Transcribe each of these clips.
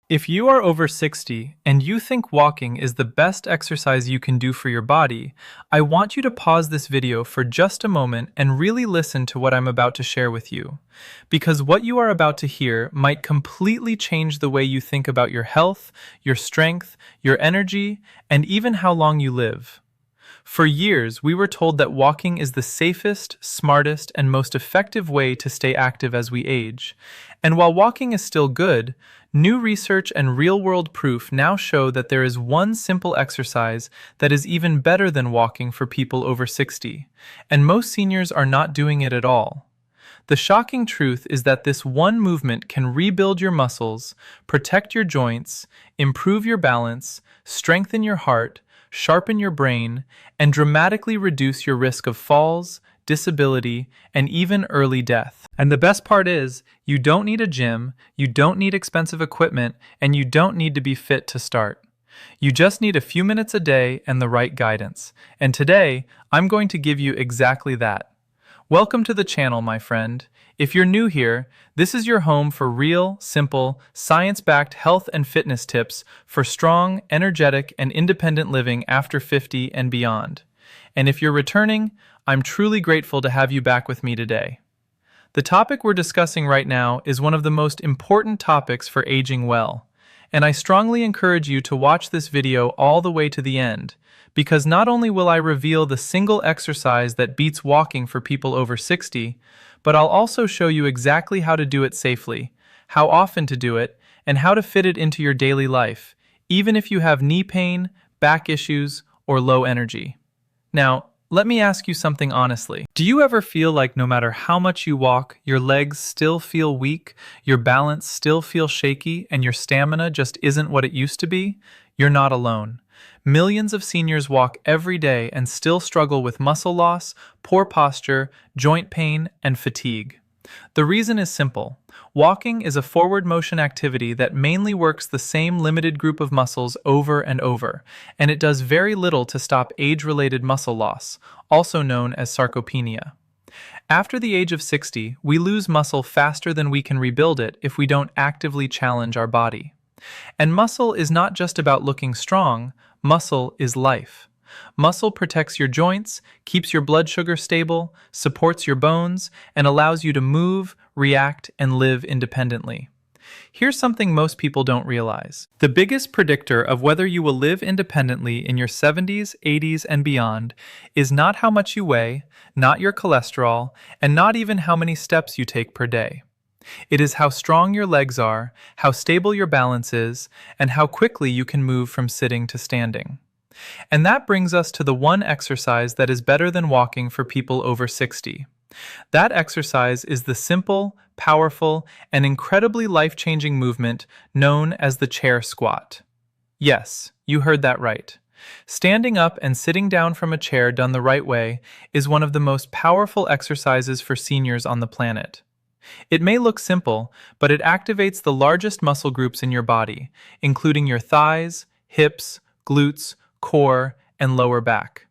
If you are over 60 and you think walking is the best exercise you can do for your body, I want you to pause this video for just a moment and really listen to what I'm about to share with you. Because what you are about to hear might completely change the way you think about your health, your strength, your energy, and even how long you live. For years, we were told that walking is the safest, smartest, and most effective way to stay active as we age. And while walking is still good, new research and real-world proof now show that there is one simple exercise that is even better than walking for people over 60, and most seniors are not doing it at all. The shocking truth is that this one movement can rebuild your muscles, protect your joints, improve your balance, strengthen your heart, sharpen your brain, and dramatically reduce your risk of falls, disability, and even early death. And the best part is, you don't need a gym, you don't need expensive equipment, and you don't need to be fit to start. You just need a few minutes a day and the right guidance. And today, I'm going to give you exactly that. Welcome to the channel, my friend. If you're new here, this is your home for real, simple, science-backed health and fitness tips for strong, energetic, and independent living after 50 and beyond. And if you're returning, I'm truly grateful to have you back with me today. The topic we're discussing right now is one of the most important topics for aging well, and I strongly encourage you to watch this video all the way to the end, because not only will I reveal the single exercise that beats walking for people over 60, but I'll also show you exactly how to do it safely, how often to do it, and how to fit it into your daily life, even if you have knee pain, back issues, or low energy. Now, let me ask you something honestly. Do you ever feel like no matter how much you walk, your legs still feel weak, your balance still feels shaky, and your stamina just isn't what it used to be? You're not alone. Millions of seniors walk every day and still struggle with muscle loss, poor posture, joint pain, and fatigue. The reason is simple. Walking is a forward motion activity that mainly works the same limited group of muscles over and over, and it does very little to stop age-related muscle loss, also known as sarcopenia. After the age of 60, we lose muscle faster than we can rebuild it if we don't actively challenge our body. And muscle is not just about looking strong, muscle is life. Muscle protects your joints, keeps your blood sugar stable, supports your bones, and allows you to move, react, and live independently. Here's something most people don't realize. The biggest predictor of whether you will live independently in your 70s, 80s, and beyond is not how much you weigh, not your cholesterol, and not even how many steps you take per day. It is how strong your legs are, how stable your balance is, and how quickly you can move from sitting to standing. And that brings us to the one exercise that is better than walking for people over 60. That exercise is the simple, powerful, and incredibly life-changing movement known as the chair squat. Yes, you heard that right. Standing up and sitting down from a chair done the right way is one of the most powerful exercises for seniors on the planet. It may look simple, but it activates the largest muscle groups in your body, including your thighs, hips, glutes, core, and lower back.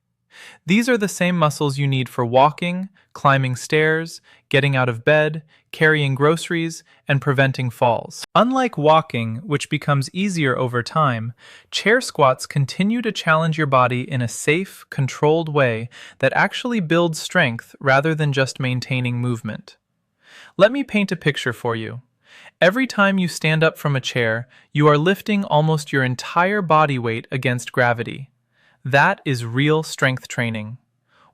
These are the same muscles you need for walking, climbing stairs, getting out of bed, carrying groceries, and preventing falls. Unlike walking, which becomes easier over time, chair squats continue to challenge your body in a safe, controlled way that actually builds strength rather than just maintaining movement. Let me paint a picture for you. Every time you stand up from a chair, you are lifting almost your entire body weight against gravity. That is real strength training.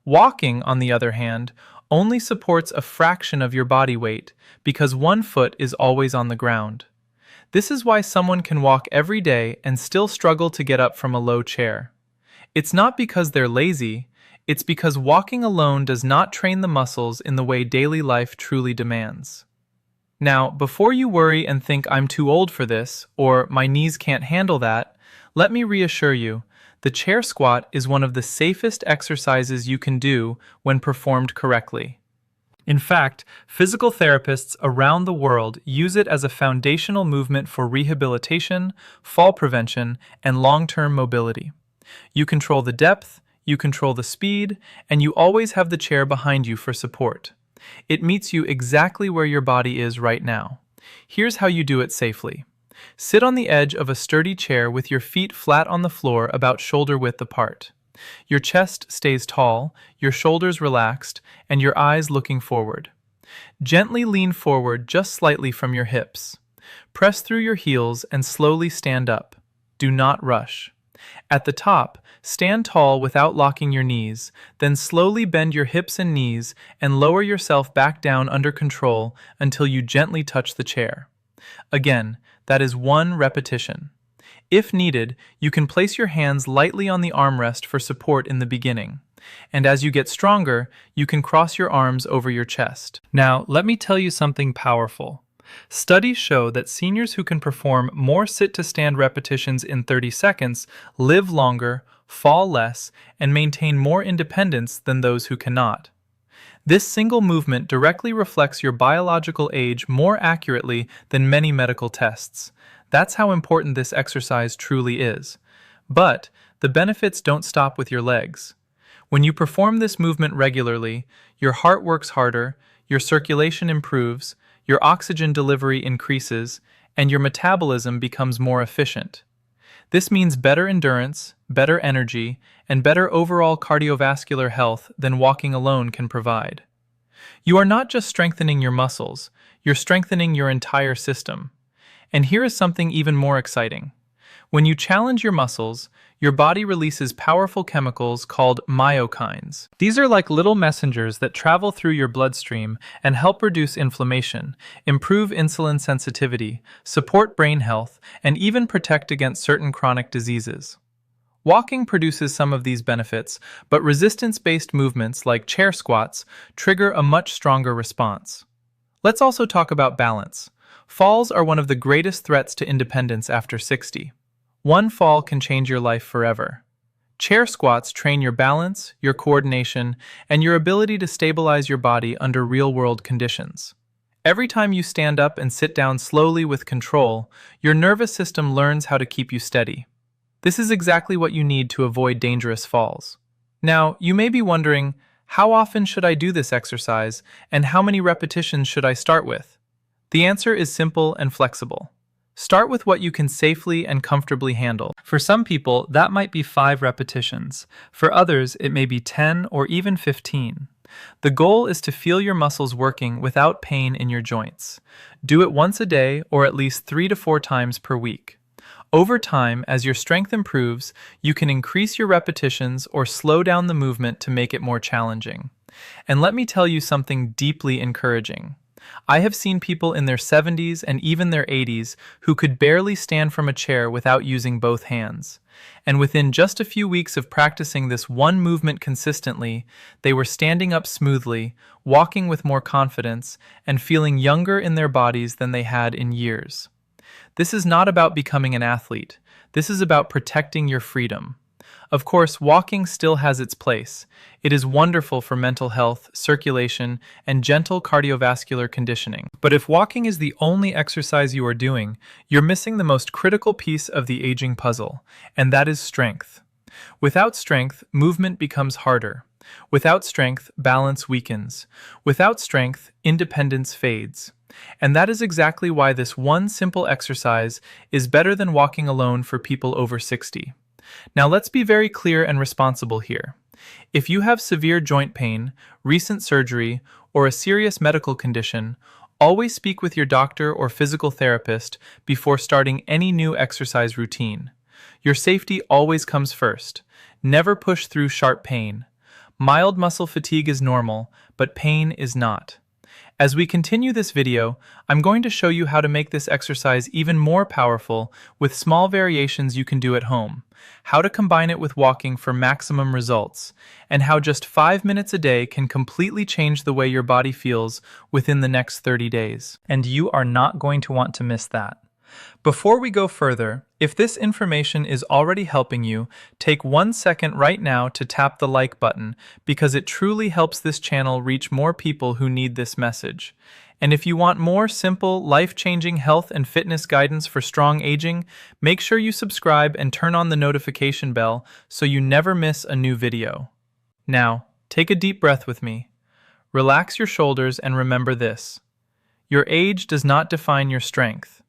Walking, on the other hand, only supports a fraction of your body weight because one foot is always on the ground. This is why someone can walk every day and still struggle to get up from a low chair. It's not because they're lazy, it's because walking alone does not train the muscles in the way daily life truly demands. Now, before you worry and think I'm too old for this, or my knees can't handle that, let me reassure you, the chair squat is one of the safest exercises you can do when performed correctly. In fact, physical therapists around the world use it as a foundational movement for rehabilitation, fall prevention, and long-term mobility. You control the depth, you control the speed, and you always have the chair behind you for support. It meets you exactly where your body is right now. Here's how you do it safely. Sit on the edge of a sturdy chair with your feet flat on the floor about shoulder width apart. Your chest stays tall, your shoulders relaxed, and your eyes looking forward. Gently lean forward just slightly from your hips. Press through your heels and slowly stand up. Do not rush. At the top, stand tall without locking your knees, then slowly bend your hips and knees and lower yourself back down under control until you gently touch the chair. Again, that is 1 repetition. If needed, you can place your hands lightly on the armrest for support in the beginning. And as you get stronger, you can cross your arms over your chest. Now, let me tell you something powerful. Studies show that seniors who can perform more sit-to-stand repetitions in 30 seconds live longer, fall less, and maintain more independence than those who cannot. This single movement directly reflects your biological age more accurately than many medical tests. That's how important this exercise truly is. But the benefits don't stop with your legs. When you perform this movement regularly, your heart works harder, your circulation improves, your oxygen delivery increases, and your metabolism becomes more efficient. This means better endurance, better energy, and better overall cardiovascular health than walking alone can provide. You are not just strengthening your muscles, you're strengthening your entire system. And here is something even more exciting. When you challenge your muscles, your body releases powerful chemicals called myokines. These are like little messengers that travel through your bloodstream and help reduce inflammation, improve insulin sensitivity, support brain health, and even protect against certain chronic diseases. Walking produces some of these benefits, but resistance-based movements like chair squats trigger a much stronger response. Let's also talk about balance. Falls are one of the greatest threats to independence after 60. One fall can change your life forever. Chair squats train your balance, your coordination, and your ability to stabilize your body under real-world conditions. Every time you stand up and sit down slowly with control, your nervous system learns how to keep you steady. This is exactly what you need to avoid dangerous falls. Now, you may be wondering, how often should I do this exercise, and how many repetitions should I start with? The answer is simple and flexible. Start with what you can safely and comfortably handle. For some people, that might be 5 repetitions. For others, it may be 10 or even 15. The goal is to feel your muscles working without pain in your joints. Do it once a day or at least 3 to 4 times per week. Over time, as your strength improves, you can increase your repetitions or slow down the movement to make it more challenging. And let me tell you something deeply encouraging. I have seen people in their 70s and even their 80s who could barely stand from a chair without using both hands. And within just a few weeks of practicing this one movement consistently, they were standing up smoothly, walking with more confidence, and feeling younger in their bodies than they had in years. This is not about becoming an athlete. This is about protecting your freedom. Of course, walking still has its place. It is wonderful for mental health, circulation, and gentle cardiovascular conditioning. But if walking is the only exercise you are doing, you're missing the most critical piece of the aging puzzle, and that is strength. Without strength, movement becomes harder. Without strength, balance weakens. Without strength, independence fades. And that is exactly why this one simple exercise is better than walking alone for people over 60. Now let's be very clear and responsible here. If you have severe joint pain, recent surgery, or a serious medical condition, always speak with your doctor or physical therapist before starting any new exercise routine. Your safety always comes first. Never push through sharp pain. Mild muscle fatigue is normal, but pain is not. As we continue this video, I'm going to show you how to make this exercise even more powerful with small variations you can do at home, how to combine it with walking for maximum results, and how just 5 minutes a day can completely change the way your body feels within the next 30 days. And you are not going to want to miss that. Before we go further, if this information is already helping you, take 1 second right now to tap the like button because it truly helps this channel reach more people who need this message. And if you want more simple, life-changing health and fitness guidance for strong aging, make sure you subscribe and turn on the notification bell so you never miss a new video. Now, take a deep breath with me. Relax your shoulders and remember this. Your age does not define your strength.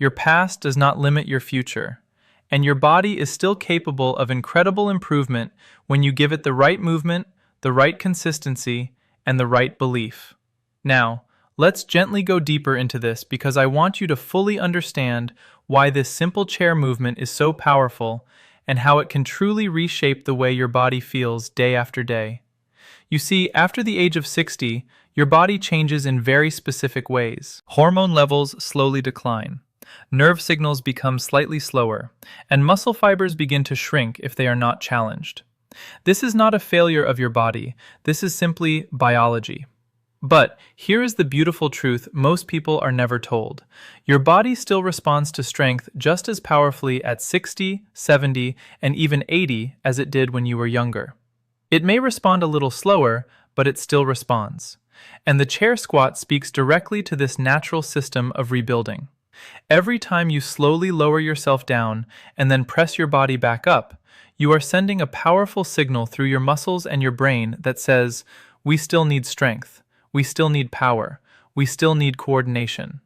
Your past does not limit your future, and your body is still capable of incredible improvement when you give it the right movement, the right consistency, and the right belief. Now, let's gently go deeper into this because I want you to fully understand why this simple chair movement is so powerful and how it can truly reshape the way your body feels day after day. You see, after the age of 60, your body changes in very specific ways. Hormone levels slowly decline, nerve signals become slightly slower, and muscle fibers begin to shrink if they are not challenged. This is not a failure of your body, this is simply biology. But here is the beautiful truth most people are never told. Your body still responds to strength just as powerfully at 60, 70, and even 80 as it did when you were younger. It may respond a little slower, but it still responds. And the chair squat speaks directly to this natural system of rebuilding. Every time you slowly lower yourself down and then press your body back up, you are sending a powerful signal through your muscles and your brain that says, we still need strength, we still need power, we still need coordination.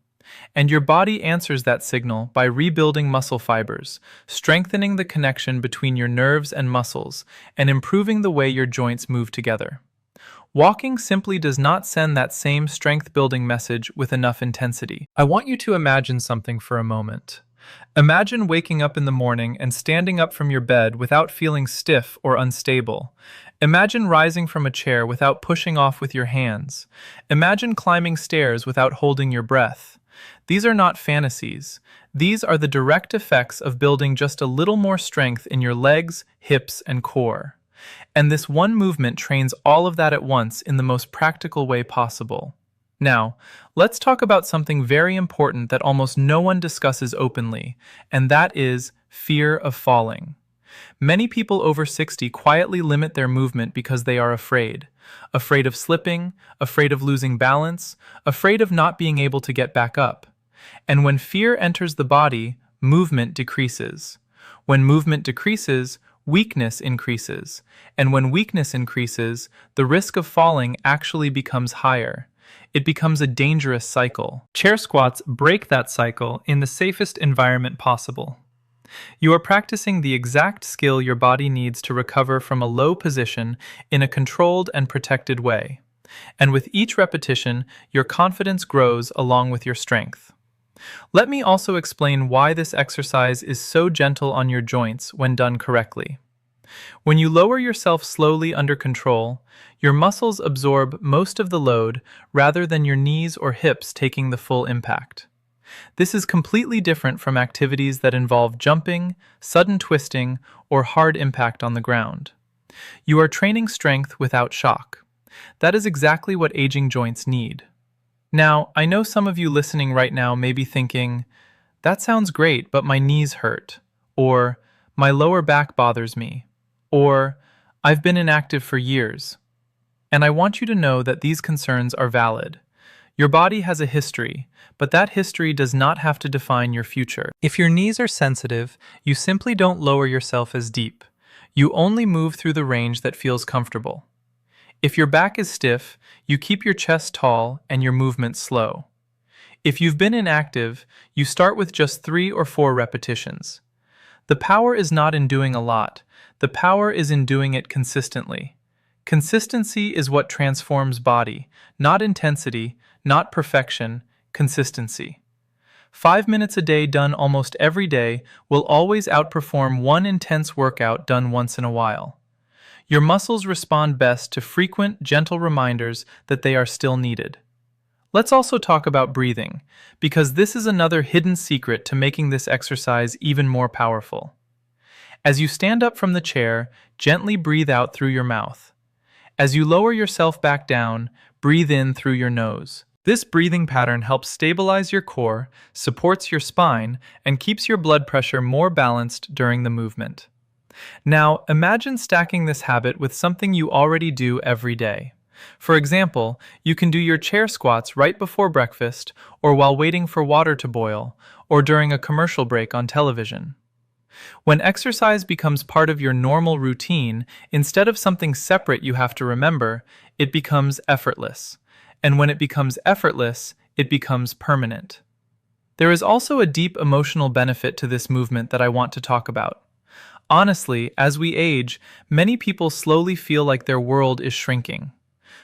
And your body answers that signal by rebuilding muscle fibers, strengthening the connection between your nerves and muscles, and improving the way your joints move together. Walking simply does not send that same strength-building message with enough intensity. I want you to imagine something for a moment. Imagine waking up in the morning and standing up from your bed without feeling stiff or unstable. Imagine rising from a chair without pushing off with your hands. Imagine climbing stairs without holding your breath. These are not fantasies. These are the direct effects of building just a little more strength in your legs, hips, and core. And this one movement trains all of that at once in the most practical way possible. Now, let's talk about something very important that almost no one discusses openly, and that is fear of falling. Many people over 60 quietly limit their movement because they are afraid. Afraid of slipping, afraid of losing balance, afraid of not being able to get back up. And when fear enters the body, movement decreases. When movement decreases, weakness increases. And when weakness increases, the risk of falling actually becomes higher. It becomes a dangerous cycle. Chair squats break that cycle in the safest environment possible. You are practicing the exact skill your body needs to recover from a low position in a controlled and protected way. And with each repetition, your confidence grows along with your strength. Let me also explain why this exercise is so gentle on your joints when done correctly. When you lower yourself slowly under control, your muscles absorb most of the load rather than your knees or hips taking the full impact. This is completely different from activities that involve jumping, sudden twisting, or hard impact on the ground. You are training strength without shock. That is exactly what aging joints need. Now, I know some of you listening right now may be thinking, that sounds great, but my knees hurt, or my lower back bothers me, or I've been inactive for years. And I want you to know that these concerns are valid. Your body has a history, but that history does not have to define your future. If your knees are sensitive, you simply don't lower yourself as deep. You only move through the range that feels comfortable. If your back is stiff, you keep your chest tall and your movement slow. If you've been inactive, you start with just 3 or 4 repetitions. The power is not in doing a lot. The power is in doing it consistently. Consistency is what transforms body, not intensity, not perfection, consistency. 5 minutes a day done almost every day will always outperform one intense workout done once in a while. Your muscles respond best to frequent, gentle reminders that they are still needed. Let's also talk about breathing, because this is another hidden secret to making this exercise even more powerful. As you stand up from the chair, gently breathe out through your mouth. As you lower yourself back down, breathe in through your nose. This breathing pattern helps stabilize your core, supports your spine, and keeps your blood pressure more balanced during the movement. Now, imagine stacking this habit with something you already do every day. For example, you can do your chair squats right before breakfast, or while waiting for water to boil, or during a commercial break on television. When exercise becomes part of your normal routine, instead of something separate you have to remember, it becomes effortless. And when it becomes effortless, it becomes permanent. There is also a deep emotional benefit to this movement that I want to talk about. Honestly, as we age, many people slowly feel like their world is shrinking.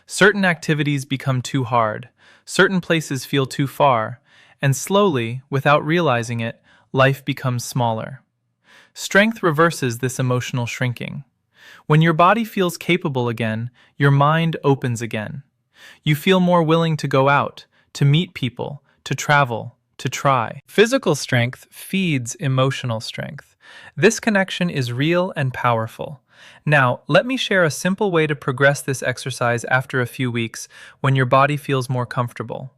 Certain activities become too hard, certain places feel too far, and slowly, without realizing it, life becomes smaller. Strength reverses this emotional shrinking. When your body feels capable again, your mind opens again. You feel more willing to go out, to meet people, to travel, to try. Physical strength feeds emotional strength. This connection is real and powerful. Now, let me share a simple way to progress this exercise after a few weeks when your body feels more comfortable.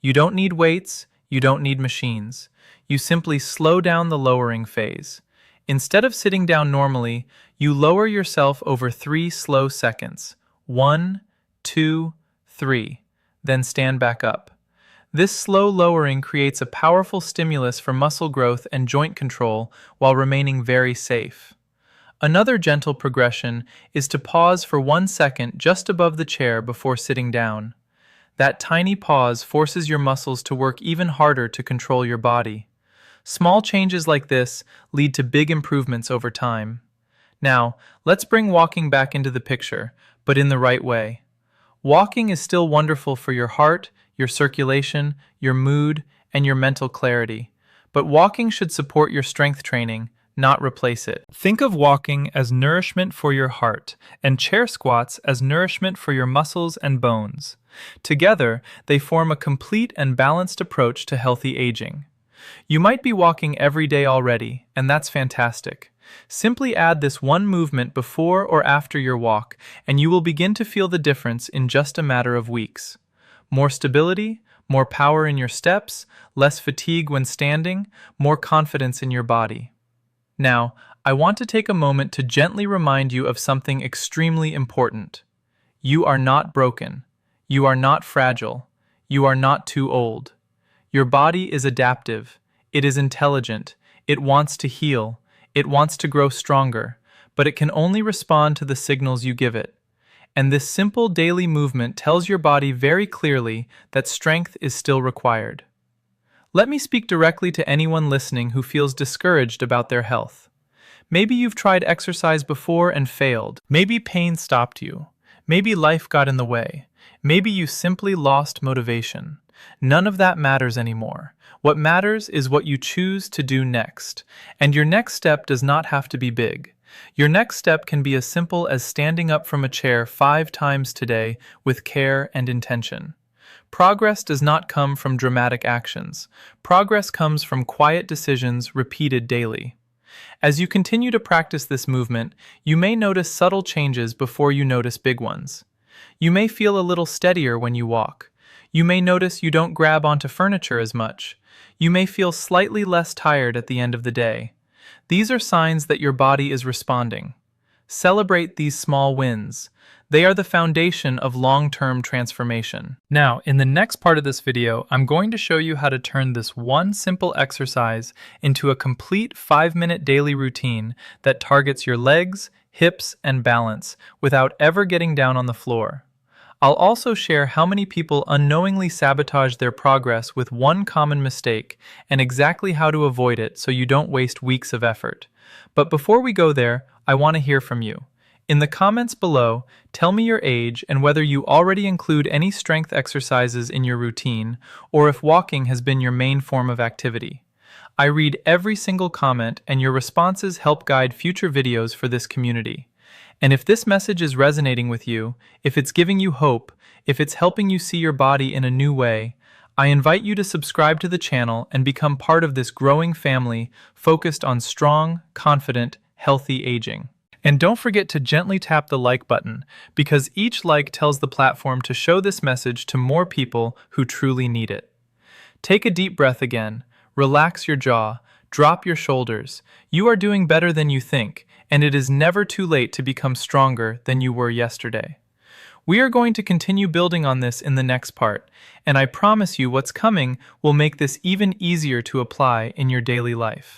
You don't need weights, you don't need machines. You simply slow down the lowering phase. Instead of sitting down normally, you lower yourself over 3 slow seconds. 1, 2, 3. Then stand back up. This slow lowering creates a powerful stimulus for muscle growth and joint control while remaining very safe. Another gentle progression is to pause for 1 second just above the chair before sitting down. That tiny pause forces your muscles to work even harder to control your body. Small changes like this lead to big improvements over time. Now, let's bring walking back into the picture, but in the right way. Walking is still wonderful for your heart, your circulation, your mood, and your mental clarity. But walking should support your strength training, not replace it. Think of walking as nourishment for your heart, and chair squats as nourishment for your muscles and bones. Together, they form a complete and balanced approach to healthy aging. You might be walking every day already, and that's fantastic. Simply add this one movement before or after your walk, and you will begin to feel the difference in just a matter of weeks. More stability, more power in your steps, less fatigue when standing, more confidence in your body. Now, I want to take a moment to gently remind you of something extremely important. You are not broken. You are not fragile. You are not too old. Your body is adaptive. It is intelligent. It wants to heal. It wants to grow stronger, but it can only respond to the signals you give it. And this simple daily movement tells your body very clearly that strength is still required. Let me speak directly to anyone listening who feels discouraged about their health. Maybe you've tried exercise before and failed. Maybe pain stopped you. Maybe life got in the way. Maybe you simply lost motivation. None of that matters anymore. What matters is what you choose to do next. And your next step does not have to be big. Your next step can be as simple as standing up from a chair 5 times today with care and intention. Progress does not come from dramatic actions. Progress comes from quiet decisions repeated daily. As you continue to practice this movement, you may notice subtle changes before you notice big ones. You may feel a little steadier when you walk. You may notice you don't grab onto furniture as much. You may feel slightly less tired at the end of the day. These are signs that your body is responding. Celebrate these small wins. They are the foundation of long-term transformation. Now, in the next part of this video, I'm going to show you how to turn this one simple exercise into a complete 5-minute daily routine that targets your legs, hips, and balance without ever getting down on the floor. I'll also share how many people unknowingly sabotage their progress with one common mistake and exactly how to avoid it so you don't waste weeks of effort. But before we go there, I want to hear from you. In the comments below, tell me your age and whether you already include any strength exercises in your routine or if walking has been your main form of activity. I read every single comment and your responses help guide future videos for this community. And if this message is resonating with you, if it's giving you hope, if it's helping you see your body in a new way, I invite you to subscribe to the channel and become part of this growing family focused on strong, confident, healthy aging. And don't forget to gently tap the like button, because each like tells the platform to show this message to more people who truly need it. Take a deep breath again, relax your jaw, drop your shoulders. You are doing better than you think, and it is never too late to become stronger than you were yesterday. We are going to continue building on this in the next part, and I promise you what's coming will make this even easier to apply in your daily life.